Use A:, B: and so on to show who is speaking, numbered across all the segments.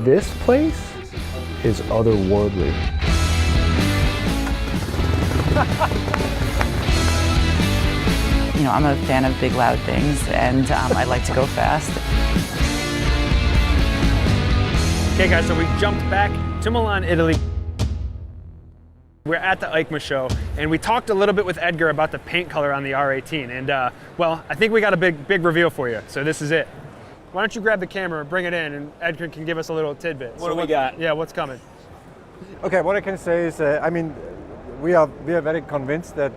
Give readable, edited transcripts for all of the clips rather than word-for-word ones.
A: This place is otherworldly.
B: You know, I'm a fan of big, loud things, and I like to go fast.
A: Okay guys, so we jumped back to Milan, Italy. We're at the EICMA show, and we talked a little bit with Edgar about the paint color on the R18, and well, I think we got a big reveal for you, so this is it. Why don't you grab the camera, bring it in, and Edgar can give us a little tidbit.
C: What do we got?
A: Yeah, what's coming?
D: Okay, what I can say is, I mean, we are very convinced that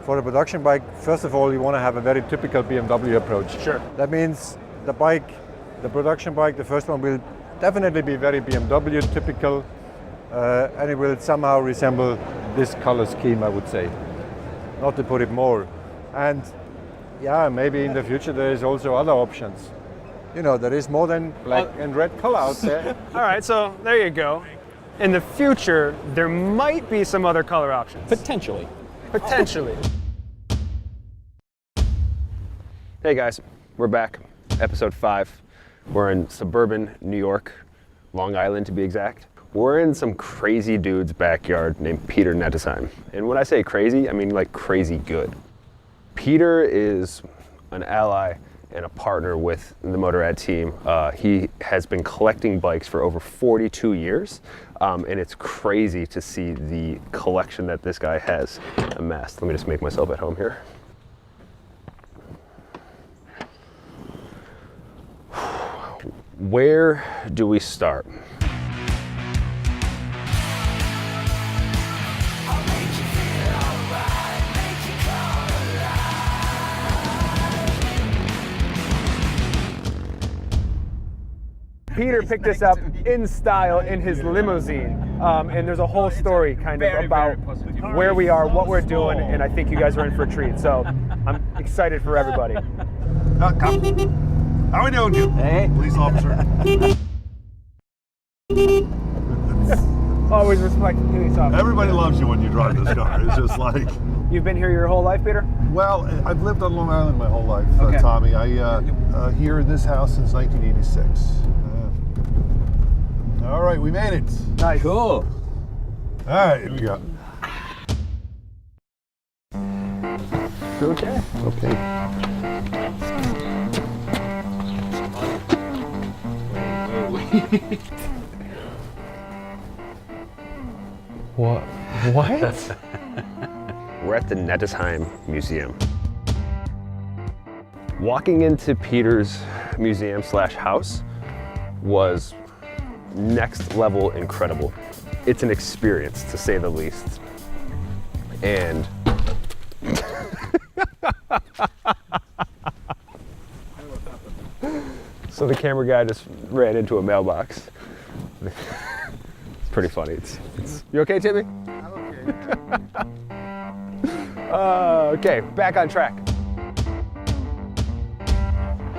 D: for the production bike, first of all, you want to have a very typical BMW approach.
A: Sure.
D: That means the bike, the production bike, the first one will definitely be very BMW typical, and it will somehow resemble this color scheme, I would say, not to put it more. And yeah, maybe in the future there is also other options. You know, there is more than black and red color out there.
A: All right, so there you go. In the future, there might be some other color options.
C: Potentially.
A: Potentially. Hey guys, we're back. Episode 5. We're in suburban New York, Long Island to be exact. We're in some crazy dude's backyard named Peter Nettesheim. And when I say crazy, I mean like crazy good. Peter is an ally and a partner with the Motorrad team. He has been collecting bikes for over 42 years, and it's crazy to see the collection that this guy has amassed. Let me just make myself at home here. Where do we start? Peter picked us up in style in his limousine, and there's a whole story kind of about where we are, what we're doing, and I think you guys are in for a treat. So I'm excited for everybody.
E: How we doing, you?
C: Hey.
E: Police officer.
A: Always respect police officers.
E: Everybody loves you when you drive this car. It's just like...
A: You've been here your whole life, Peter?
E: Well, I've lived on Long Island my whole life,
A: Okay.
E: Tommy. I here in this house since 1986. All right, we made it.
A: Nice.
C: Cool.
E: All right, here we go.
A: Okay.
E: Okay.
A: What? We're at the Nettesheim Museum. Walking into Peter's museum / house was next level incredible. It's an experience, to say the least. And so the camera guy just ran into a mailbox. It's pretty funny. You okay, Timmy? I'm okay. Okay, back on track.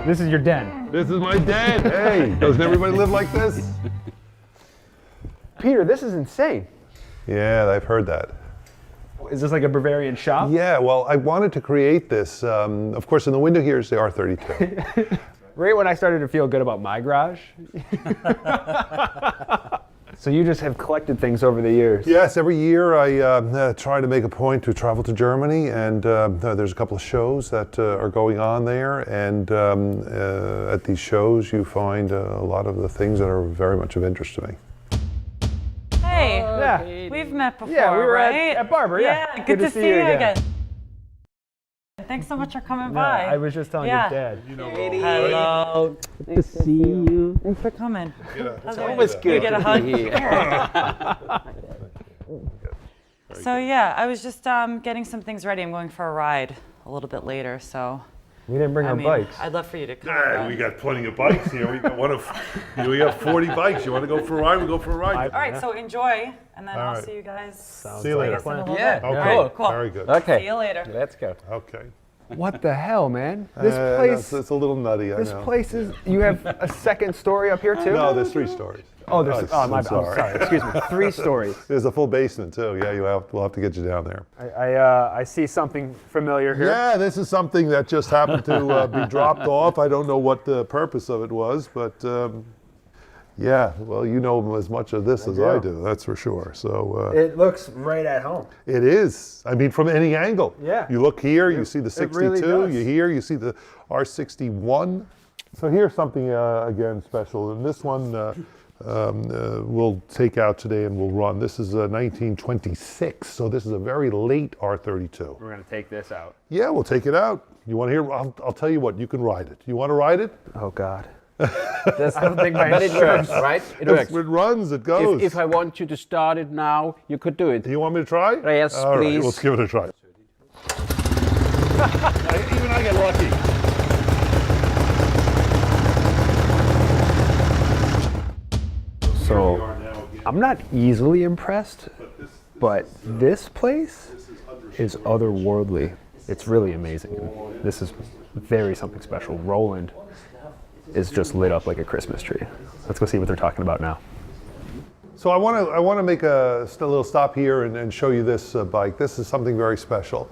A: This is your den.
E: This is my den. Hey, doesn't everybody live like this?
A: Peter, this is insane.
E: Yeah, I've heard that.
A: Is this like a Bavarian shop?
E: Yeah, well, I wanted to create this. Of course, in the window here is the R32.
A: Right when I started to feel good about my garage. So you just have collected things over the years.
E: Yes, every year I try to make a point to travel to Germany, and there's a couple of shows that are going on there, and at these shows you find a lot of the things that are very much of interest to me.
B: Hey,
A: Yeah.
B: we've met before,
A: Yeah, we were
B: right?
A: at Barber, yeah.
B: Yeah, good to see you again. Thanks so much for coming by.
A: I was just telling
B: Yeah.
A: your dad.
E: You know,
B: Hello.
C: Nice to see you.
B: Thanks for coming.
E: it's
C: Always
B: You
C: good
B: get a
C: to
B: hug?
C: be here.
B: So yeah, I was just getting some things ready. I'm going for a ride a little bit later, so
A: We didn't bring
B: I
A: our
B: mean,
A: bikes.
B: I'd love for you to come.
E: Yeah, we got plenty of bikes here. We got we got 40 bikes. You want to go for a ride? We go for a ride.
B: All right, so enjoy, and then I'll
E: right.
B: see you guys.
E: See you
B: I
E: later.
B: guess in a little
C: Yeah.
B: bit.
E: Okay.
B: All right, cool.
E: Very good.
B: See
C: Okay.
B: you later.
C: Let's go.
E: Okay.
A: What the hell, man? This place.
E: It's a little nutty. I
A: This
E: know.
A: place is. You have a second story up here too?
E: No, there's 3 stories.
A: Oh, there's. Oh, my
E: I'm
A: bad. I'm sorry. Excuse me. 3 stories.
E: There's a full basement too. Yeah, we'll have to get you down there.
A: I see something familiar here.
E: Yeah, this is something that just happened to be dropped off. I don't know what the purpose of it was, but Yeah, well, you know as much of this as I do, that's for sure. So
A: It looks right at home.
E: it is. I mean, from any angle.
A: Yeah.
E: You look here, you see the
A: It
E: 62.
A: really does.
E: You see the R61. So here's something again special, and this one we'll take out today and we'll run. This is 1926, so this is a very late R32.
A: We're gonna take this out.
E: Yeah, we'll take it out. You want to hear? I'll tell you what. You can ride it. You want to ride it?
A: Oh God. I don't think my
C: But it works, right? It works.
E: It runs. It goes.
C: If I want you to start it now, you could do it.
E: Do you want me to try?
C: Yes,
E: All right,
C: please.
E: let's give it a try. Even I get lucky.
A: So I'm not easily impressed, but this place is otherworldly. It's really amazing. This is very something special. Roland is just lit up like a Christmas tree. Let's go see what they're talking about now.
E: So I want to make a little stop here and show you this bike. This is something very special.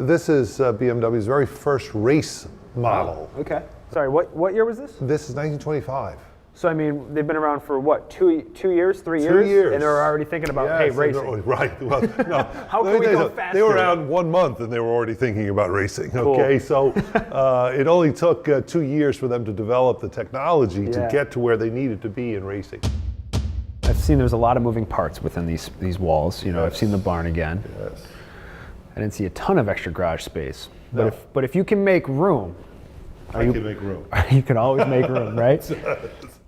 E: This is BMW's very first race model.
A: Okay. Sorry, what year was this?
E: This is 1925.
A: So I mean, they've been around for what, 2 years, 3 years?
E: 2 years.
A: And they're already thinking about, hey,
E: Yes,
A: racing.
E: right. Well, no.
A: How
E: Let
A: can
E: me
A: we
E: tell you
A: go
E: something.
A: faster?
E: They were around 1 month and they were already thinking about racing.
A: Cool.
E: Okay, so it only took 2 years for them to develop the technology to
A: Yeah.
E: get to where they needed to be in racing.
A: I've seen there's a lot of moving parts within these walls. You know, I've seen the barn again.
E: Yes.
A: I didn't see a ton of extra garage space.
E: No.
A: But if you can make room,
E: I can make room.
A: you can always make room, right?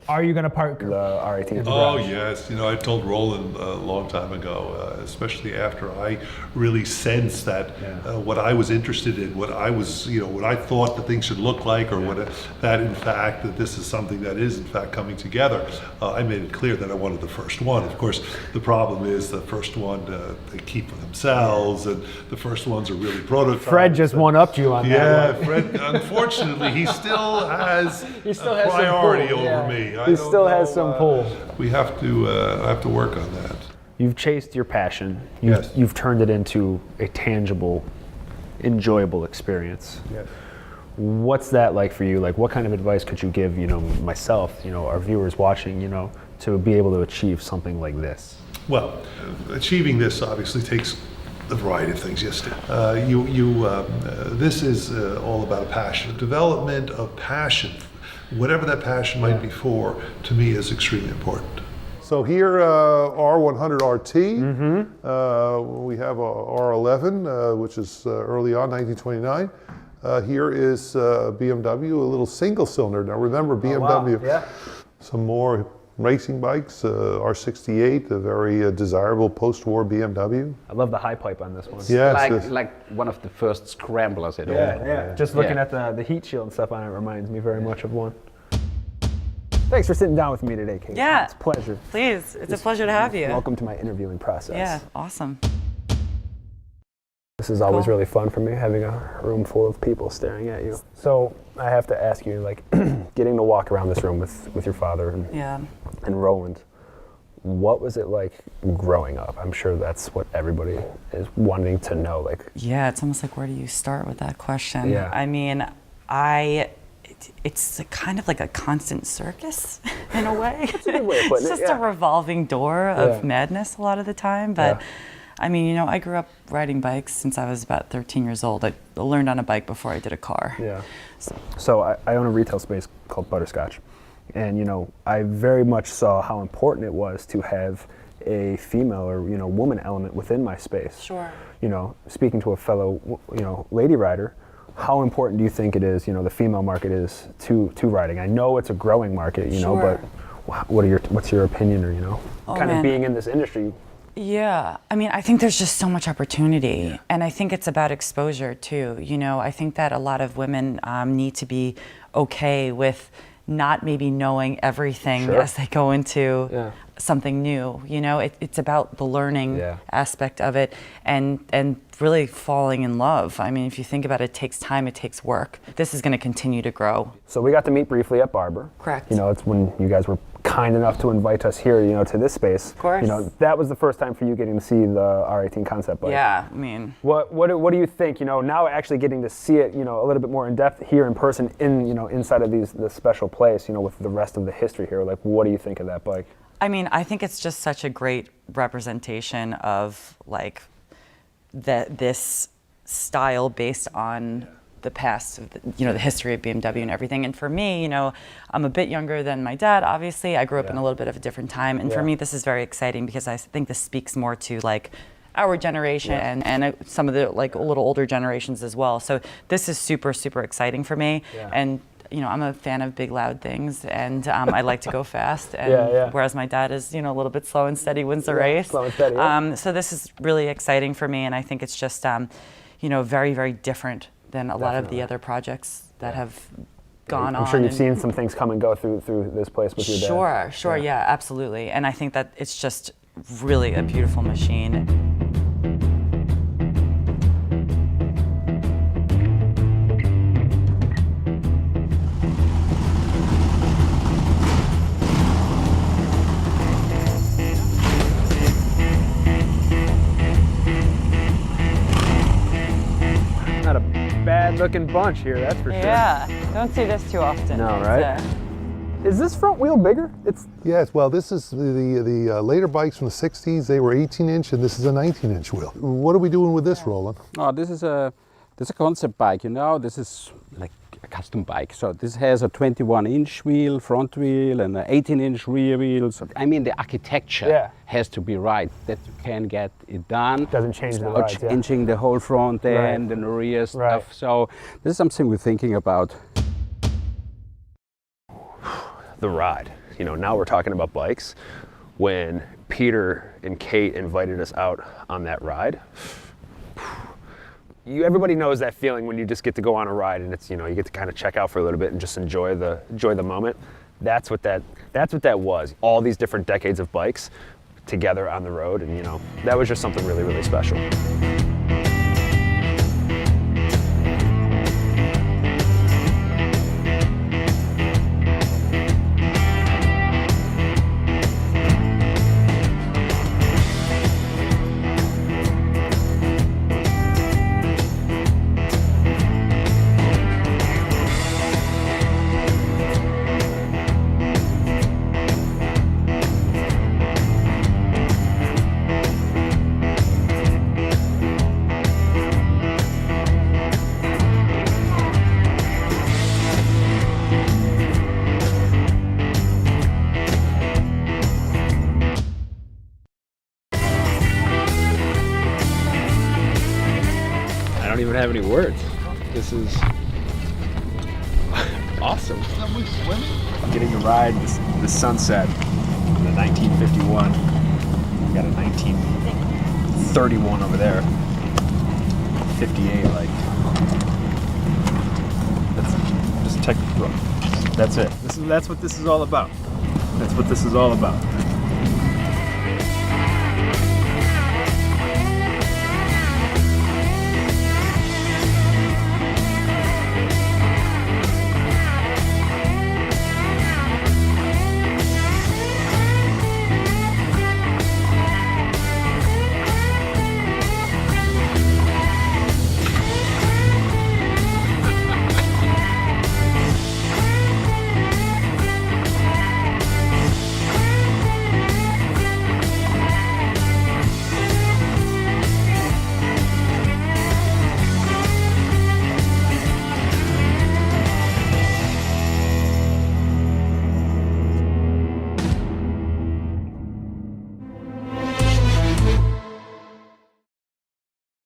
A: Are you going to park the R18 in the
F: Oh
A: garage?
F: yes, you know, I told Roland a long time ago, especially after I really sensed that what I was interested in, what I was, you know, what I thought the thing should look like, or that in fact that this is something that is in fact coming together. I made it clear that I wanted the first one. Of course, the problem is the first one they keep for themselves, and the first ones are really prototypes.
A: Fred just one-upped you on that
F: Yeah,
A: one.
F: Fred. Unfortunately, he still has
A: He still
F: a
A: has some
F: priority
A: pull,
F: over
A: yeah.
F: me. I
A: He
F: don't
A: still has
F: know,
A: some pull.
F: We have to work on that.
A: You've chased your passion.
F: Yes.
A: You've turned it into a tangible, enjoyable experience.
E: Yes.
A: What's that like for you? Like, what kind of advice could you give, you know, myself, you know, our viewers watching, you know, to be able to achieve something like this?
F: Well, achieving this obviously takes a variety of things. Yes, this is all about passion. Development of passion, whatever that passion might be for, to me is extremely important.
E: So here, R100RT. We have a R11, which is early on, 1929. Here is BMW, a little single cylinder. Now remember, BMW,
A: Yeah.
E: some more racing bikes, R68, a very desirable post-war BMW.
A: I love the high pipe on this one.
E: Yes,
C: Like one of the first scramblers at all.
A: Yeah. Just looking
C: Yeah.
A: at the heat shield and stuff on it reminds me very much of one. Thanks for sitting down with me today, Kate.
B: Yeah.
A: It's a pleasure.
B: Please, it's a pleasure to have you.
A: Welcome to my interviewing process.
B: Yeah, awesome.
A: This is always
B: Cool.
A: really fun for me, having a room full of people staring at you. So I have to ask you, like, getting to walk around this room with your father
B: Yeah.
A: and Roland, what was it like growing up? I'm sure that's what everybody is wanting to know. Like,
B: Yeah, it's almost like, where do you start with that question?
A: Yeah.
B: I mean, it's kind of like a constant circus in a way.
A: a good way of putting
B: It's
A: it,
B: just
A: yeah.
B: a revolving door of
A: Yeah.
B: madness a lot of the time. But
A: Yeah.
B: I mean, you know, I grew up riding bikes since I was about 13 years old. I learned on a bike before I did a car.
A: yeah. So I own a retail space called Butterscotch. And, you know, I very much saw how important it was to have a female or, you know, woman element within my space.
B: Sure.
A: You know, speaking to a fellow, you know, lady rider, how important do you think it is, you know, the female market is to riding? I know it's a growing market, you know,
B: Sure.
A: but what's your opinion, or, you know,
B: Oh,
A: kind of
B: man.
A: being in this industry?
B: Yeah, I mean, I think there's just so much opportunity, and I think it's about exposure too. You know, I think that a lot of women need to be okay with not maybe knowing everything
A: Sure.
B: as they go into
A: Yeah.
B: something new. You know, it's about the learning
A: Yeah.
B: aspect of it, and really falling in love. I mean, if you think about it, it takes time, it takes work. This is going to continue to grow.
A: So we got to meet briefly at Barber.
B: Correct.
A: You know, it's when you guys were kind enough to invite us here, to this space.
B: Of course.
A: That was the first time for you getting to see the R18 concept bike.
B: Yeah, I mean.
A: What do you think? Now actually getting to see it, a little bit more in depth here in person, inside of this special place, with the rest of the history here. Like, what do you think of that bike?
B: I mean, I think it's just such a great representation of like this style based on the past, the history of BMW and everything. And for me, I'm a bit younger than my dad, obviously. I grew up in a little bit of a different time. And for me, this is very exciting because I think this speaks more to like our generation and some of the like a little older generations as well. So this is super, super exciting for me.
A: Yeah.
B: And I'm a fan of big, loud things, and I like to go fast. And whereas my dad is, a little bit slow and steady, wins the race.
A: Slow and steady.
B: So this is really exciting for me, and I think it's just, very, very different than a lot of the other projects that have gone on.
A: I'm sure you've seen some things come and go through this place with your dad.
B: Sure, yeah, absolutely. And I think that it's just really a beautiful machine.
A: Not a bad-looking bunch here, that's for sure.
B: Yeah, don't see this too often.
A: No, right? Is this front wheel bigger?
E: Yes, well, this is the later bikes from the 60s. They were 18-inch, and this is a 19-inch wheel. What are we doing with this, Roland?
C: Oh, this is a concept bike, This is like a custom bike. So this has a 21-inch wheel, front wheel, and an 18-inch rear wheel. So, I mean, the architecture has to be right, that you can get it done.
A: Doesn't change the rides,
C: changing the whole front end and the rear stuff. So this is something we're thinking about.
A: The ride. Now we're talking about bikes. When Peter and Kate invited us out on that ride, everybody knows that feeling when you just get to go on a ride and it's you get to kind of check out for a little bit and just enjoy the moment. That's what that was. All these different decades of bikes together on the road, and that was just something really, really special. I don't even have any words. This is awesome. Getting to ride the sunset in the 1951. We got a 1931 over there. 58, like. That's just technical. That's it. That's what this is all about. That's what this is all about.